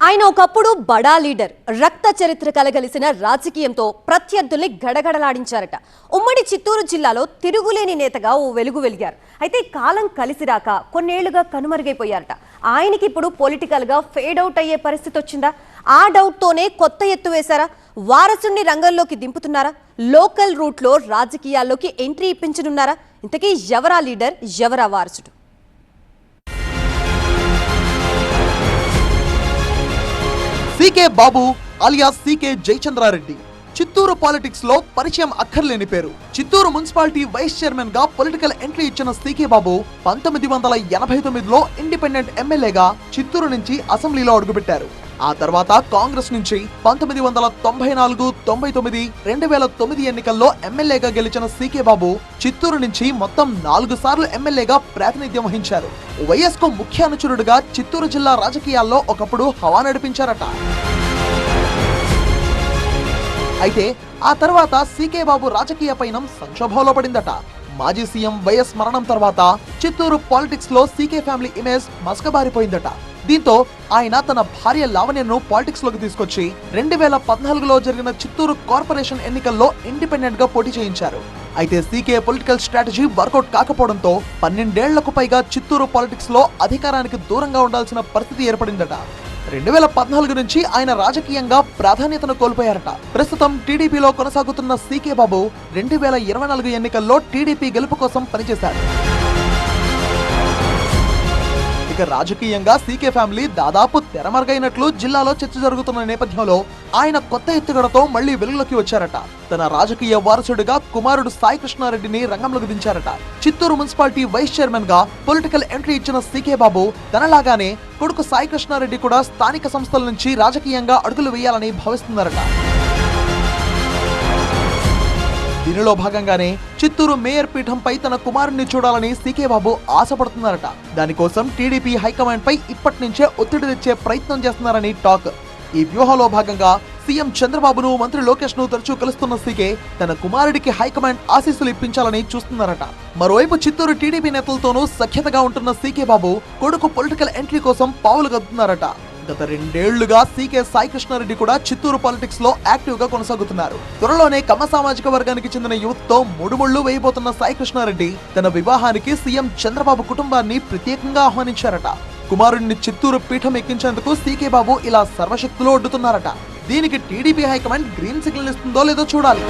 ఆయన ఒకప్పుడు బడా లీడర్, రక్త చరిత్ర కలగలిసిన రాజకీయంతో ప్రత్యర్థుల్ని గడగడలాడించారట. ఉమ్మడి చిత్తూరు జిల్లాలో తిరుగులేని నేతగా ఓ వెలుగు వెలిగారు. అయితే కాలం కలిసిరాక కొన్నేళ్లుగా కనుమరుగైపోయారట. ఆయనకి ఇప్పుడు పొలిటికల్ గా ఫేడ్ అవుట్ అయ్యే పరిస్థితి వచ్చిందా? ఆ డౌట్ తోనే కొత్త ఎత్తు వేశారా? వారసుని రంగంలోకి దింపుతున్నారా? లోకల్ రూట్ లో రాజకీయాల్లోకి ఎంట్రీ ఇప్పించనున్నారా? ఇంతకీ ఎవరా లీడర్, ఎవరా వారసుడు? CK Babu alias CK Jayachandra Reddy Chittoor politics లో పరిచయం అక్కర్లేని పేరు. చిత్తూరు మున్సిపాలిటీ వైస్ చైర్మన్ గా పొలిటికల్ ఎంట్రీ ఇచ్చిన సీకే బాబు 1989లో ఇండిపెండెంట్ ఎమ్మెల్యేగా చిత్తూరు నుంచి అసెంబ్లీలో అడుగుపెట్టారు. ఆ తర్వాత కాంగ్రెస్ నుంచి 1994, 99, 2009 ఎన్నికల్లో ఎమ్మెల్యేగా గెలిచిన సీకే బాబు చిత్తూరు నుంచి మొత్తం 4 సార్లు ఎమ్మెల్యేగా ప్రాతినిధ్యం వహించారు. వైఎస్ కు ముఖ్య అనుచరుడుగా చిత్తూరు జిల్లా రాజకీయాల్లో ఒకప్పుడు హవా నడిపించారట. అయితే ఆ తర్వాత సీకే బాబు రాజకీయ పయనం సంక్షోభంలో పడిందట. మాజీ సీఎం వైఎస్ మరణం తర్వాత చిత్తూరు పాలిటిక్స్ లో సీకే ఫ్యామిలీ ఇమేజ్ మసకబారిపోయిందట. దీంతో ఆయన తన భార్య లావణ్యను పాలిటిక్స్ లోకి తీసుకొచ్చి 2014లో జరిగిన చిత్తూరు కార్పొరేషన్ ఎన్నికల్లో ఇండిపెండెంట్ గా పోటీ చేయించారు. అయితే సీకే పొలిటికల్ స్ట్రాటజీ వర్కౌట్ కాకపోవడంతో 12 ఏళ్లకు పైగా చిత్తూరు పాలిటిక్స్ లో అధికారానికి దూరంగా ఉండాల్సిన పరిస్థితి ఏర్పడిందట. 2014 నుంచి ఆయన రాజకీయంగా ప్రాధాన్యతను కోల్పోయారట. ప్రస్తుతం టీడీపీలో కొనసాగుతున్న సీకే బాబు 2024 ఎన్నికల్లో టీడీపీ గెలుపు కోసం పనిచేశారు. ఇక రాజకీయంగా సీకే ఫ్యామిలీ దాదాపు తెరమరుగైనట్లు జిల్లాలో చర్చ జరుగుతున్న నేపథ్యంలో ఆయన కొత్త ఎత్తుగడతో మళ్లీ వెలుగులోకి వచ్చారట. తన రాజకీయ వారసుడిగా కుమారుడు సాయి కృష్ణారెడ్డిని రంగంలోకి దించారట. చిత్తూరు మున్సిపాలిటీ వైస్ చైర్మన్ గా పొలిటికల్ ఎంట్రీ ఇచ్చిన సీకే బాబు తనలాగానే కొడుకు సాయి కృష్ణారెడ్డి కూడా స్థానిక సంస్థల నుంచి రాజకీయంగా అడుగులు వేయాలని భావిస్తున్నారట. దీనిలో భాగంగానే చిత్తూరు మేయర్ పీఠంపై తన కుమారుణ్ణి చూడాలని సీకే బాబు ఆశపడుతున్నారట. దానికోసం టీడీపీ హైకమాండ్ పై ఇప్పటి నుంచే ఒత్తిడి తెచ్చే ప్రయత్నం చేస్తున్నారని టాక్. ఈ వ్యూహంలో భాగంగా సీఎం చంద్రబాబును, మంత్రి లోకేష్ ను తరచూ కలుస్తున్న సీకే తన కుమారుడికి హైకమాండ్ ఆశీస్సులు ఇప్పించాలని చూస్తున్నారట. మరోవైపు చిత్తూరు టీడీపీ నేతలతోనూ సఖ్యతగా ఉంటున్న సీకే బాబు కొడుకు పొలిటికల్ ఎంట్రీ కోసం పావులు కదుపుతున్నారట. గత 2 ఏళ్లుగా సీకే సాయి కృష్ణారెడ్డి కూడా చిత్తూరు పాలిటిక్స్ లో యాక్టివ్ గా కొనసాగుతున్నారు. త్వరలోనే కమ్మ సామాజిక వర్గానికి చెందిన యూత్ తో ముడుముళ్లు వేయబోతున్న సాయి కృష్ణారెడ్డి తన వివాహానికి సీఎం చంద్రబాబు కుటుంబాన్ని ప్రత్యేకంగా ఆహ్వానించారట. కుమారుడిని చిత్తూరు పీఠం ఎక్కించేందుకు సీకే బాబు ఇలా సర్వశక్తులు ఒడ్డుతున్నారట. దీనికి టీడీపీ హైకమాండ్ గ్రీన్ సిగ్నల్ ఇస్తుందో లేదో చూడాలి.